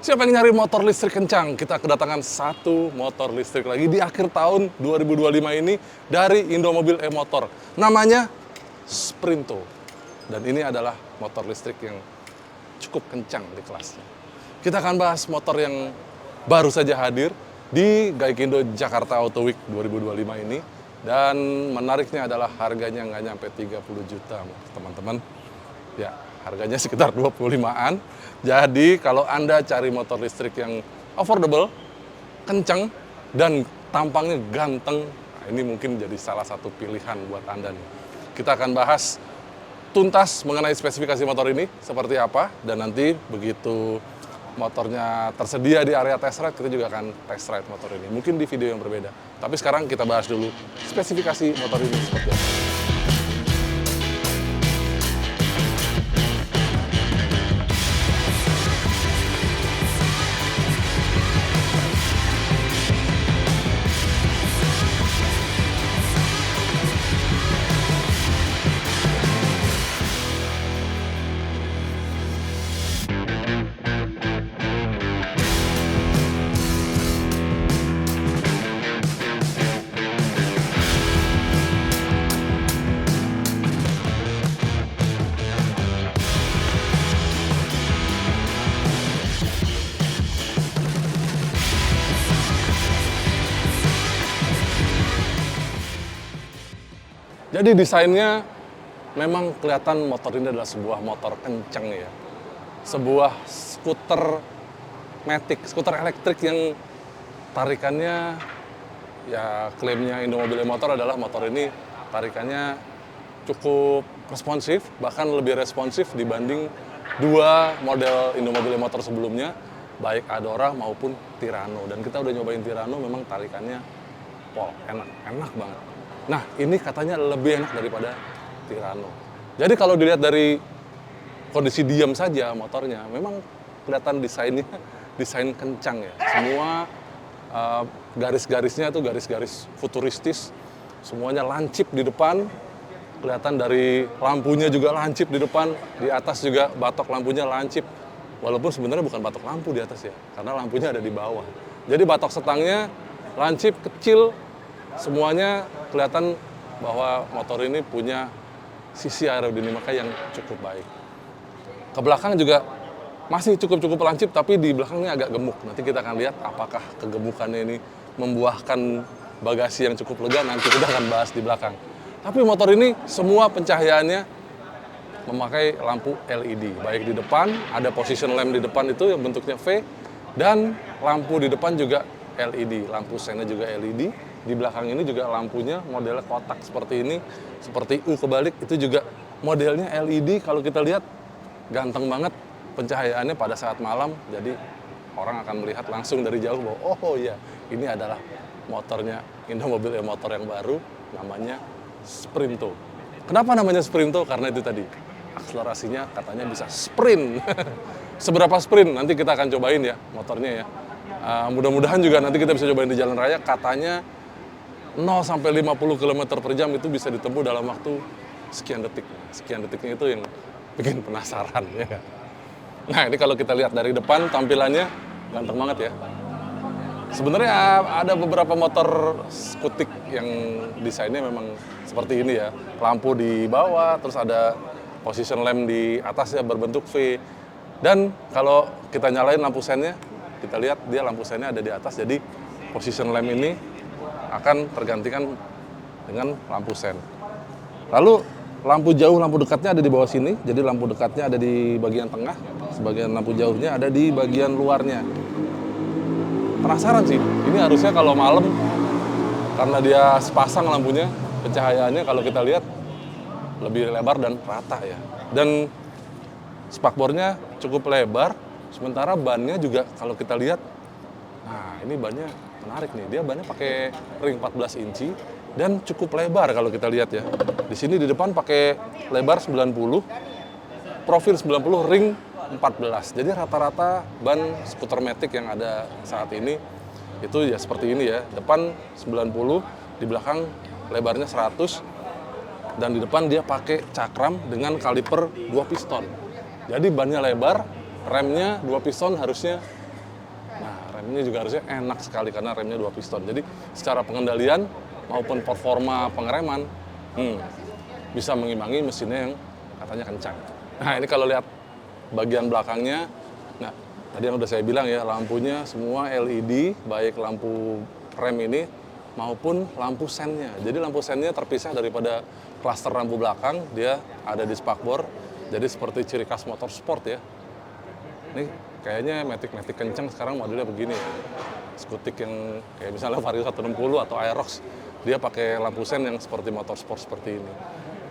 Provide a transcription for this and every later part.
Siapa yang nyari motor listrik kencang? Kita kedatangan satu motor listrik lagi di akhir tahun 2025 ini dari Indomobil e-Motor. Namanya Sprinto. Dan ini adalah motor listrik yang cukup kencang di kelasnya. Kita akan bahas motor yang baru saja hadir di Gaikindo Jakarta Auto Week 2025 ini. Dan menariknya adalah harganya nggak nyampe 30 juta, teman-teman. Ya, harganya sekitar 25-an. Jadi kalau Anda cari motor listrik yang affordable, kencang, dan tampangnya ganteng, nah ini mungkin jadi salah satu pilihan buat Anda nih. Kita akan bahas tuntas mengenai spesifikasi motor ini, seperti apa, dan nanti begitu motornya tersedia di area test ride, kita juga akan test ride motor ini. Mungkin di video yang berbeda. Tapi sekarang kita bahas dulu spesifikasi motor ini seperti apa. Jadi desainnya memang kelihatan motor ini adalah sebuah motor kencang ya. Sebuah skuter matic, skuter elektrik yang tarikannya, ya klaimnya Indomobil e-Motor adalah motor ini tarikannya cukup responsif, bahkan lebih responsif dibanding dua model Indomobil e-Motor sebelumnya, baik Adora maupun Tirano. Dan kita udah nyobain Tirano, memang tarikannya pol, enak banget. Nah, ini katanya lebih enak daripada Tirano. Jadi kalau dilihat dari kondisi diam saja motornya, memang kelihatan desainnya, desain kencang ya. Semua garis-garisnya itu garis-garis futuristis, semuanya lancip di depan, kelihatan dari lampunya juga lancip di depan, di atas juga batok lampunya lancip. Walaupun sebenarnya bukan batok lampu di atas ya, karena lampunya ada di bawah. Jadi batok setangnya lancip, kecil, semuanya kelihatan bahwa motor ini punya sisi aerodinamika yang cukup baik. Ke belakang juga masih cukup lancip, tapi di belakangnya agak gemuk. Nanti kita akan lihat apakah kegemukannya ini membuahkan bagasi yang cukup lega, nanti kita akan bahas di belakang. Tapi motor ini semua pencahayaannya memakai lampu LED. Baik di depan, ada position lamp di depan itu yang bentuknya V, dan lampu di depan juga LED, lampu sennya juga LED. Di belakang ini juga lampunya modelnya kotak seperti ini, seperti U kebalik, itu juga modelnya LED. Kalau kita lihat ganteng banget pencahayaannya pada saat malam, jadi orang akan melihat langsung dari jauh bahwa oh iya, ini adalah motornya Indomobil e-Motor yang baru, namanya Sprinto. Kenapa namanya Sprinto? Karena itu tadi, akselerasinya katanya bisa sprint. Seberapa sprint? Nanti kita akan cobain ya motornya ya. Mudah-mudahan juga nanti kita bisa cobain di jalan raya. Katanya 0 sampai 50 km per jam itu bisa ditempuh dalam waktu sekian detik. Sekian detiknya itu yang bikin penasaran ya. Nah, ini kalau kita lihat dari depan tampilannya ganteng banget ya. Sebenarnya ada beberapa motor skutik yang desainnya memang seperti ini ya. Lampu di bawah, terus ada position lamp di atasnya berbentuk V. Dan kalau kita nyalain lampu sennya, kita lihat dia lampu sennya ada di atas, jadi position lamp ini akan tergantikan dengan lampu sen. Lalu lampu jauh, lampu dekatnya ada di bawah sini, jadi lampu dekatnya ada di bagian tengah, sebagian lampu jauhnya ada di bagian luarnya. Penasaran sih, ini harusnya kalau malam, karena dia sepasang lampunya, pencahayaannya kalau kita lihat lebih lebar dan rata ya. Dan spakbornya cukup lebar, sementara bannya juga kalau kita lihat, nah ini bannya menarik nih, dia bannya pakai ring 14 inci dan cukup lebar kalau kita lihat ya. Di sini di depan pakai lebar 90, profil 90, ring 14. Jadi rata-rata ban skuter matic yang ada saat ini itu ya seperti ini ya. Depan 90, di belakang lebarnya 100, dan di depan dia pakai cakram dengan kaliper 2 piston. Jadi bannya lebar, remnya 2 piston harusnya Remnya juga harusnya enak sekali karena remnya 2 piston. Jadi secara pengendalian maupun performa pengereman, bisa mengimbangi mesinnya yang katanya kencang. Nah ini kalau lihat bagian belakangnya, nah tadi yang udah saya bilang ya, lampunya semua LED, baik lampu rem ini maupun lampu sennya. Jadi lampu sennya terpisah daripada klaster lampu belakang, dia ada di spakbor. Jadi seperti ciri khas motor sport ya. Ini kayaknya Matic kencang sekarang modelnya begini. Skutik yang kayak misalnya Vario 160 atau Aerox, dia pakai lampu sen yang seperti motor sport seperti ini.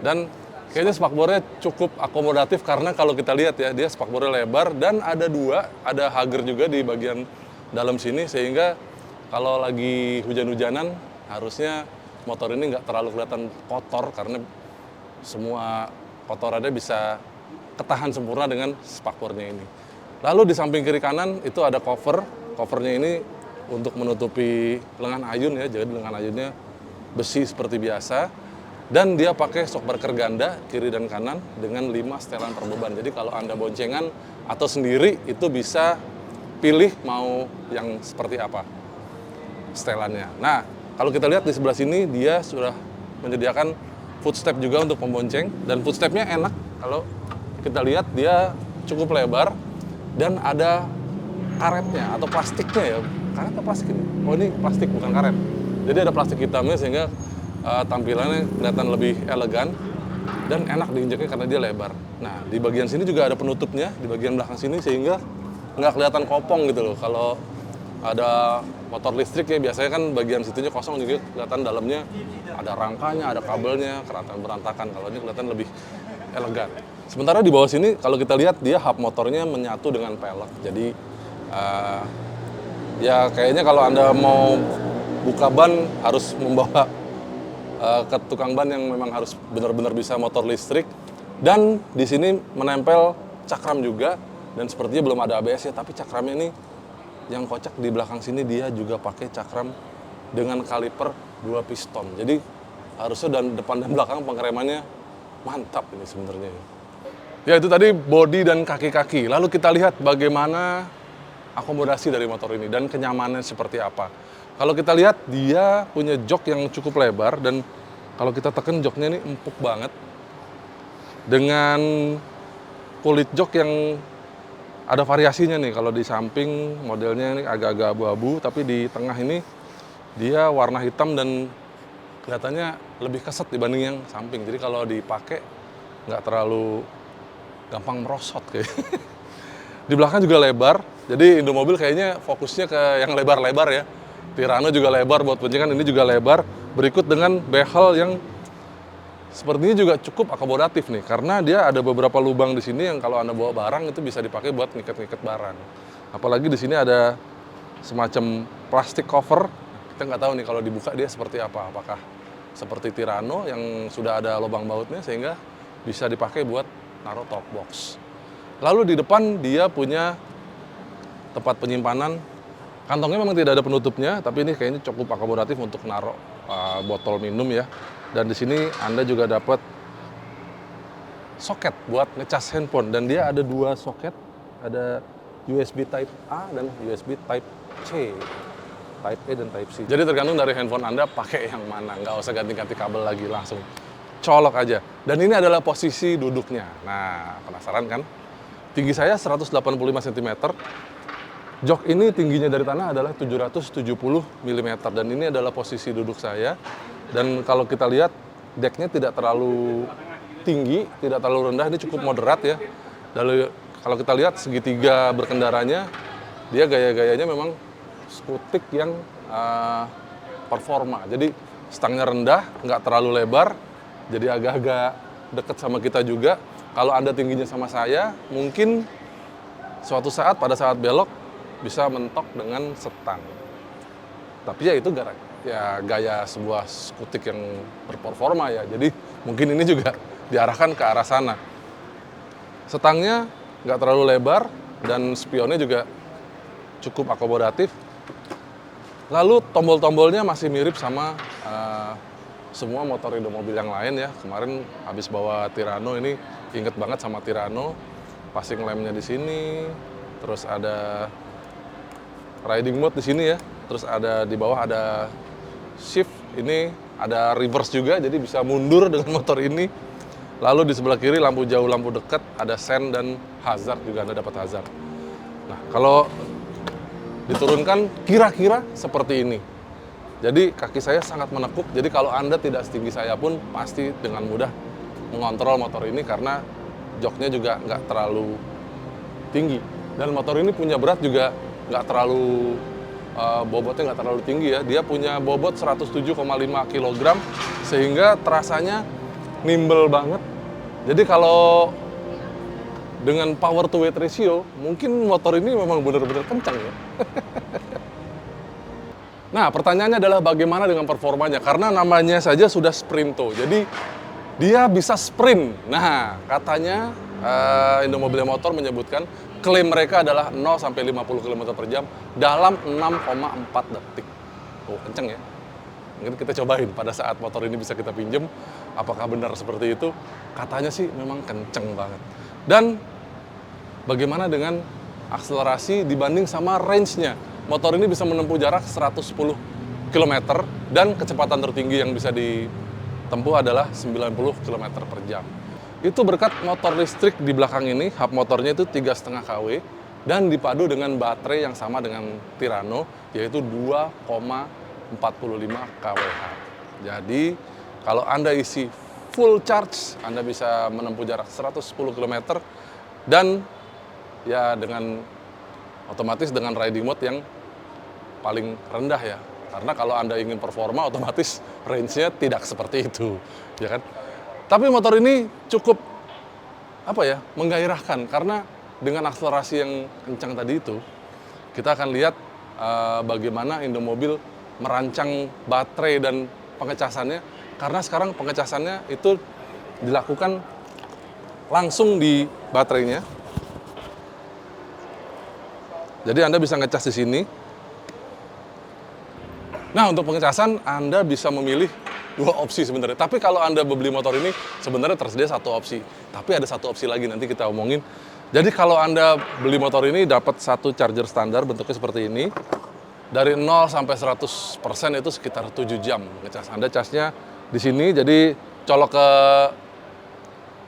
Dan kayaknya spakbornya cukup akomodatif karena kalau kita lihat ya, dia spakbornya lebar dan ada hager juga di bagian dalam sini, sehingga kalau lagi hujan-hujanan harusnya motor ini nggak terlalu kelihatan kotor karena semua kotorannya bisa ketahan sempurna dengan spakbornya ini. Lalu di samping kiri kanan itu ada covernya ini untuk menutupi lengan ayun ya, jadi lengan ayunnya besi seperti biasa. Dan dia pakai shockbreaker ganda kiri dan kanan dengan 5 setelan per beban. Jadi kalau Anda boncengan atau sendiri itu bisa pilih mau yang seperti apa setelannya. Nah, kalau kita lihat di sebelah sini dia sudah menyediakan footstep juga untuk pembonceng dan footstepnya enak. Kalau kita lihat dia cukup lebar dan ada karetnya atau plastiknya ya. Karet atau plastik ini? Oh ini plastik bukan karet. Jadi ada plastik hitamnya sehingga tampilannya kelihatan lebih elegan dan enak diinjaknya karena dia lebar. Nah di bagian sini juga ada penutupnya di bagian belakang sini sehingga nggak kelihatan kopong gitu loh. Kalau ada motor listrik ya biasanya kan bagian situnya kosong juga kelihatan dalamnya ada rangkanya, ada kabelnya, kelihatan berantakan. Kalau ini kelihatan lebih elegan. Sementara di bawah sini kalau kita lihat dia hub motornya menyatu dengan pelek. Jadi ya kayaknya kalau Anda mau buka ban harus membawa ke tukang ban yang memang harus benar-benar bisa motor listrik. Dan di sini menempel cakram juga dan sepertinya belum ada ABS ya, tapi cakramnya ini yang kocak di belakang sini dia juga pakai cakram dengan kaliper 2 piston. Jadi harusnya dan depan dan belakang pengeremannya mantap ini sebenarnya. Ya itu tadi bodi dan kaki-kaki. Lalu kita lihat bagaimana akomodasi dari motor ini dan kenyamanannya seperti apa. Kalau kita lihat dia punya jok yang cukup lebar dan kalau kita tekan joknya ini empuk banget. Dengan kulit jok yang ada variasinya nih. Kalau di samping modelnya ini agak-agak abu-abu, tapi di tengah ini dia warna hitam dan kelihatannya lebih keset dibanding yang samping. Jadi kalau dipakai nggak terlalu gampang merosot kayak. Di belakang juga lebar. Jadi Indomobil kayaknya fokusnya ke yang lebar-lebar ya. Tirano juga lebar buat boncengan, ini juga lebar. Berikut dengan behel yang sepertinya juga cukup akomodatif nih, karena dia ada beberapa lubang di sini yang kalau Anda bawa barang itu bisa dipakai buat ngiket-ngiket barang. Apalagi di sini ada semacam plastik cover. Kita nggak tahu nih kalau dibuka dia seperti apa. Apakah seperti Tirano yang sudah ada lubang bautnya sehingga bisa dipakai buat naruh top box. Lalu di depan dia punya tempat penyimpanan. Kantongnya memang tidak ada penutupnya, tapi ini kayaknya cukup akomodatif untuk naruh botol minum ya. Dan di sini Anda juga dapat soket buat ngecas handphone. Dan dia ada 2 soket, ada USB Type A dan USB Type C. Type A dan Type C. Jadi tergantung dari handphone Anda pakai yang mana, nggak usah ganti-ganti kabel lagi, langsung colok aja. Dan ini adalah posisi duduknya. Nah, penasaran kan? Tinggi saya 185 cm. Jok ini tingginya dari tanah adalah 770 mm dan ini adalah posisi duduk saya. Dan kalau kita lihat decknya tidak terlalu tinggi, tidak terlalu rendah, ini cukup moderat ya. Lalu kalau kita lihat segitiga berkendaranya, dia gaya-gayanya memang skutik yang performa. Jadi stangnya rendah, nggak terlalu lebar, jadi agak-agak dekat sama kita juga. Kalau Anda tingginya sama saya, mungkin suatu saat pada saat belok bisa mentok dengan setang. Tapi ya itu gaya sebuah skutik yang berperforma ya. Jadi mungkin ini juga diarahkan ke arah sana. Setangnya nggak terlalu lebar dan spionnya juga cukup akomodatif. Lalu tombol-tombolnya masih mirip sama semua motor Indomobil yang lain ya. Kemarin habis bawa Tirano ini inget banget sama Tirano. Passing lamp-nya di sini. Terus ada riding mode di sini ya. Terus ada di bawah ada shift, ini ada reverse juga, jadi bisa mundur dengan motor ini. Lalu di sebelah kiri lampu jauh, lampu dekat, ada sen dan hazard juga, Anda dapat hazard. Nah, kalau diturunkan kira-kira seperti ini. Jadi kaki saya sangat menekuk, jadi kalau Anda tidak setinggi saya pun pasti dengan mudah mengontrol motor ini karena joknya juga nggak terlalu tinggi. Dan motor ini punya berat juga nggak terlalu, bobotnya nggak terlalu tinggi ya. Dia punya bobot 107,5 kg sehingga terasanya nimble banget. Jadi kalau dengan power to weight ratio, mungkin motor ini memang benar-benar kencang ya. Nah, pertanyaannya adalah bagaimana dengan performanya? Karena namanya saja sudah Sprinto, jadi dia bisa sprint. Nah, katanya Indomobil Motor menyebutkan klaim mereka adalah 0 sampai 50 km per jam dalam 6,4 detik. Oh, kenceng ya. Mungkin kita cobain pada saat motor ini bisa kita pinjem, apakah benar seperti itu? Katanya sih memang kenceng banget. Dan bagaimana dengan akselerasi dibanding sama range-nya? Motor ini bisa menempuh jarak 110 km dan kecepatan tertinggi yang bisa ditempuh adalah 90 km per jam. Itu berkat motor listrik di belakang ini, hub motornya itu 3,5 kW dan dipadu dengan baterai yang sama dengan Tirano, yaitu 2,45 kWh. Jadi kalau Anda isi full charge, Anda bisa menempuh jarak 110 km dan ya dengan otomatis dengan riding mode yang paling rendah ya. Karena kalau Anda ingin performa otomatis range-nya tidak seperti itu, ya kan? Tapi motor ini cukup menggairahkan karena dengan akselerasi yang kencang tadi itu, kita akan lihat bagaimana Indomobil merancang baterai dan pengecasannya, karena sekarang pengecasannya itu dilakukan langsung di baterainya. Jadi Anda bisa ngecas di sini. Nah, untuk pengecasan Anda bisa memilih 2 opsi sebenarnya. Tapi kalau Anda beli motor ini sebenarnya tersedia 1 opsi. Tapi ada 1 opsi lagi nanti kita omongin. Jadi kalau Anda beli motor ini dapat 1 charger standar bentuknya seperti ini. Dari 0 sampai 100% itu sekitar 7 jam ngecas. Anda casnya di sini, jadi colok ke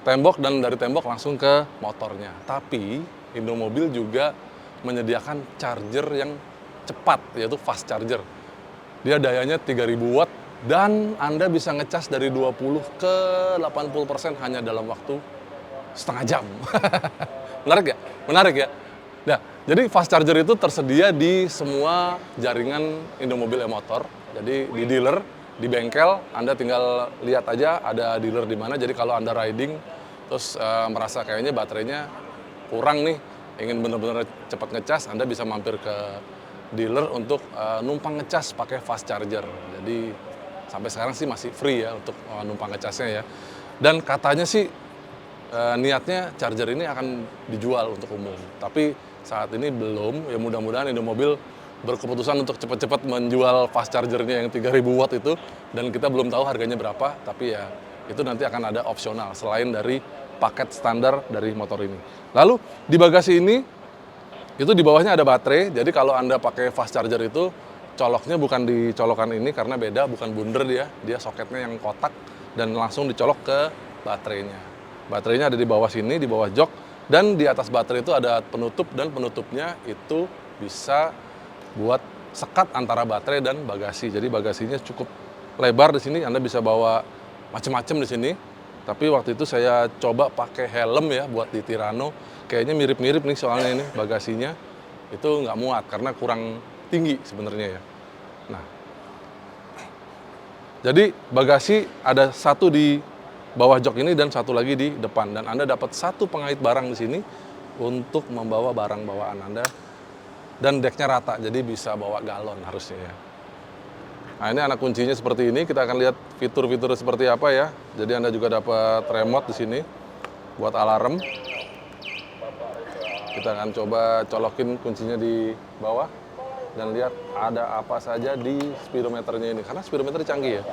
tembok dan dari tembok langsung ke motornya. Tapi Indomobil juga menyediakan charger yang cepat, yaitu fast charger. Dia dayanya 3000 watt dan Anda bisa ngecas dari 20 ke 80% hanya dalam waktu setengah jam. Menarik ya? Menarik ya? Nah, jadi fast charger itu tersedia di semua jaringan Indomobil e-motor. Jadi di dealer, di bengkel, Anda tinggal lihat aja ada dealer di mana. Jadi kalau Anda riding terus merasa kayaknya baterainya kurang nih, ingin benar-benar cepat ngecas, Anda bisa mampir ke dealer untuk numpang ngecas pakai fast charger. Jadi sampai sekarang sih masih free ya untuk numpang ngecasnya ya. Dan katanya sih niatnya charger ini akan dijual untuk umum. Tapi saat ini belum, ya mudah-mudahan Indomobil berkeputusan untuk cepat-cepat menjual fast chargernya yang 3000 watt itu. Dan kita belum tahu harganya berapa, tapi ya itu nanti akan ada opsional selain dari paket standar dari motor ini. Lalu di bagasi ini, itu di bawahnya ada baterai, jadi kalau Anda pakai fast charger itu, coloknya bukan di colokan ini karena beda, bukan bundar dia soketnya yang kotak dan langsung dicolok ke baterainya. Baterainya ada di bawah sini, di bawah jok, dan di atas baterai itu ada penutup, dan penutupnya itu bisa buat sekat antara baterai dan bagasi. Jadi bagasinya cukup lebar di sini, Anda bisa bawa macam-macam di sini. Tapi waktu itu saya coba pakai helm ya buat di Tirano. Kayaknya mirip-mirip nih soalnya ini bagasinya. Itu nggak muat karena kurang tinggi sebenarnya ya. Nah, jadi bagasi ada 1 di bawah jok ini dan 1 lagi di depan. Dan Anda dapat 1 pengait barang di sini untuk membawa barang bawaan Anda. Dan decknya rata, jadi bisa bawa galon harusnya ya. Nah, ini anak kuncinya seperti ini. Kita akan lihat fitur-fitur seperti apa ya. Jadi Anda juga dapat remote di sini buat alarm. Kita akan coba colokin kuncinya di bawah dan lihat ada apa saja di speedometernya ini. Karena speedometer canggih ya.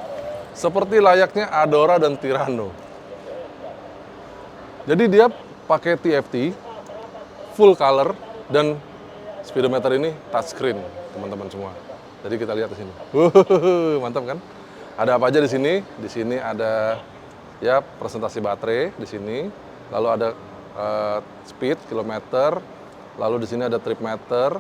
Seperti layaknya Adora dan Tirano. Jadi dia pakai TFT, full color, dan speedometer ini touchscreen, teman-teman semua. Jadi kita lihat di sini. Mantap kan? Ada apa aja di sini? Di sini ada ya presentasi baterai di sini. Lalu ada speed, kilometer. Lalu di sini ada trip meter.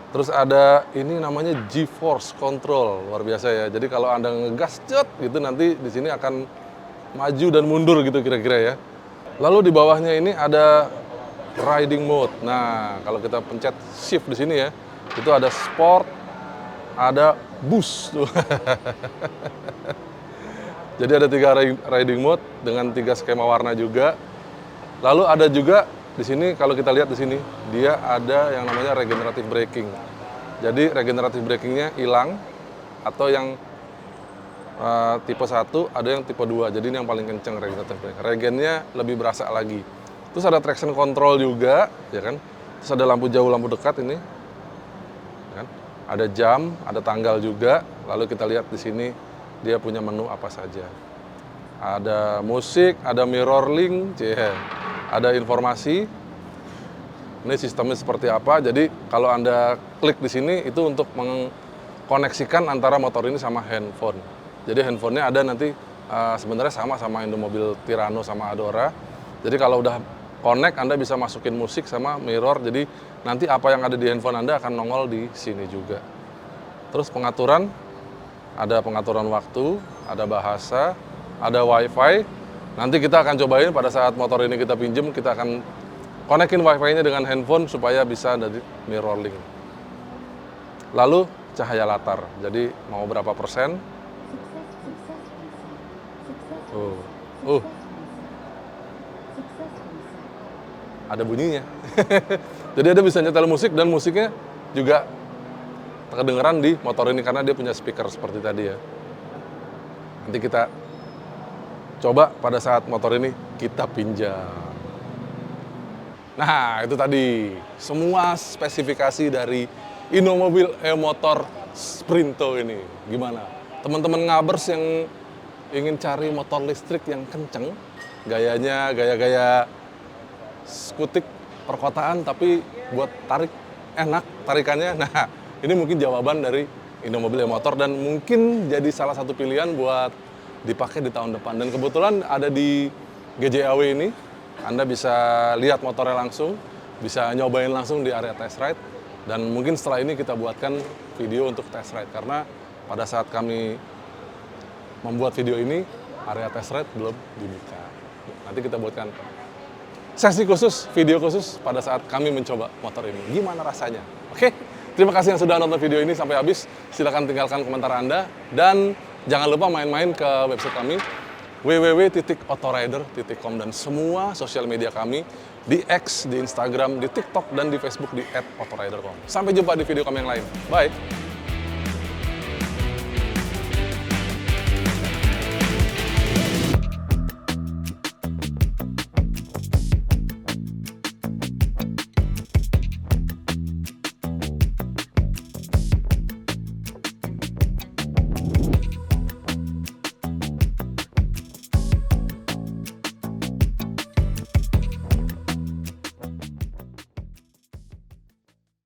Terus ada ini namanya G-force control, luar biasa ya. Jadi kalau Anda ngegas cet gitu nanti di sini akan maju dan mundur gitu kira-kira ya. Lalu di bawahnya ini ada riding mode. Nah, kalau kita pencet shift di sini ya, itu ada sport, ada boost tuh. Jadi ada 3 riding mode dengan 3 skema warna juga. Lalu ada juga di sini kalau kita lihat di sini dia ada yang namanya regenerative braking. Jadi regenerative brakingnya hilang atau yang tipe 1 ada yang tipe 2. Jadi ini yang paling kenceng regenerative braking. Regennya lebih berasa lagi. Terus ada traction control juga, ya kan? Terus ada lampu jauh, lampu dekat ini. Kan? Ada jam, ada tanggal juga. Lalu kita lihat di sini dia punya menu apa saja. Ada musik, ada mirror link, ada informasi. Ini sistemnya seperti apa. Jadi kalau Anda klik di sini itu untuk mengkoneksikan antara motor ini sama handphone. Jadi handphonenya ada nanti sebenarnya sama Indomobil Tirano sama Adora. Jadi kalau udah connect Anda bisa masukin musik sama mirror. Jadi nanti apa yang ada di handphone Anda akan nongol di sini juga. Terus pengaturan, ada pengaturan waktu, ada bahasa, ada wifi. Nanti kita akan cobain pada saat motor ini kita pinjem, kita akan konekin wifi-nya dengan handphone supaya bisa dari mirrorlink. Lalu cahaya latar, jadi mau berapa persen? Ada bunyinya. Jadi Anda bisa nyetel musik dan musiknya juga kedengeran di motor ini karena dia punya speaker seperti tadi ya. Nanti kita coba pada saat motor ini kita pinjam. Nah, itu tadi semua spesifikasi dari Indomobil e-motor Sprinto ini. Gimana? Teman-teman ngabers yang ingin cari motor listrik yang kenceng, gayanya gaya-gaya skutik perkotaan tapi buat tarik enak tarikannya. Nah, ini mungkin jawaban dari Indomobil e-motor dan mungkin jadi salah satu pilihan buat dipakai di tahun depan. Dan kebetulan ada di GJAW ini, Anda bisa lihat motornya langsung, bisa nyobain langsung di area test ride. Dan mungkin setelah ini kita buatkan video untuk test ride, karena pada saat kami membuat video ini, area test ride belum dibuka. Nanti kita buatkan sesi khusus, video khusus pada saat kami mencoba motor ini. Gimana rasanya? Oke, terima kasih yang sudah nonton video ini sampai habis. Silahkan tinggalkan komentar Anda. Dan jangan lupa main-main ke website kami www.autorider.com dan semua sosial media kami di X, di Instagram, di TikTok, dan di Facebook di @autorider.com. Sampai jumpa di video kami yang lain. Bye!